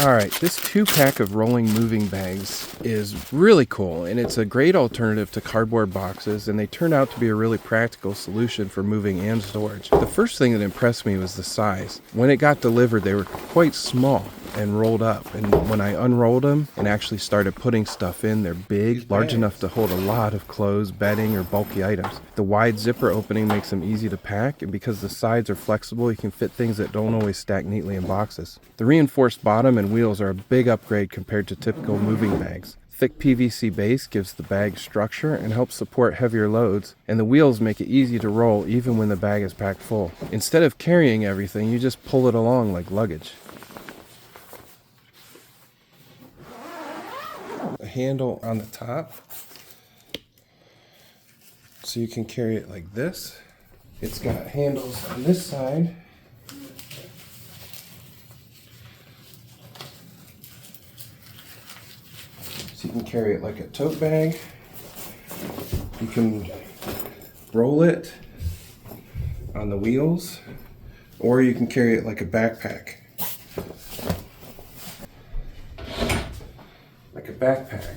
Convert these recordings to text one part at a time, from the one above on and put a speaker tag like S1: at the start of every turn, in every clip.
S1: Alright, this 2-pack of rolling moving bags is really cool, and it's a great alternative to cardboard boxes, and they turned out to be a really practical solution for moving and storage. The first thing that impressed me was the size. When it got delivered, they were quite small and rolled up, and when I unrolled them and actually started putting stuff in, they're big, large enough to hold a lot of clothes, bedding, or bulky items. The wide zipper opening makes them easy to pack, and because the sides are flexible, you can fit things that don't always stack neatly in boxes. The reinforced bottom and wheels are a big upgrade compared to typical moving bags. Thick PVC base gives the bag structure and helps support heavier loads, and the wheels make it easy to roll even when the bag is packed full. Instead of carrying everything, you just pull it along like luggage. A handle on the top, so you can carry it like this. It's got handles on this side. So you can carry it like a tote bag. You can roll it on the wheels, or you can carry it like a backpack. Like a backpack.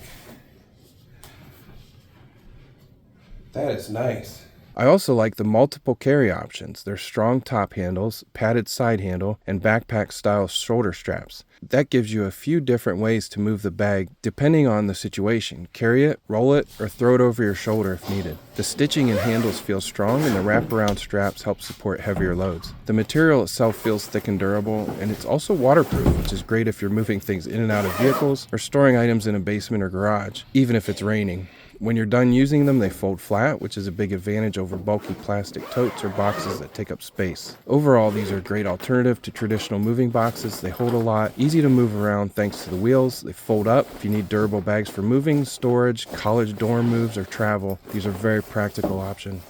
S1: That is nice. I also like the multiple carry options. There's strong top handles, padded side handle, and backpack style shoulder straps. That gives you a few different ways to move the bag depending on the situation. Carry it, roll it, or throw it over your shoulder if needed. The stitching and handles feel strong, and the wraparound straps help support heavier loads. The material itself feels thick and durable, and it's also waterproof, which is great if you're moving things in and out of vehicles or storing items in a basement or garage, even if it's raining. When you're done using them, they fold flat, which is a big advantage over bulky plastic totes or boxes that take up space. Overall, these are a great alternative to traditional moving boxes. They hold a lot, easy to move around thanks to the wheels. They fold up if you need durable bags for moving, storage, college dorm moves, or travel. These are a very practical option.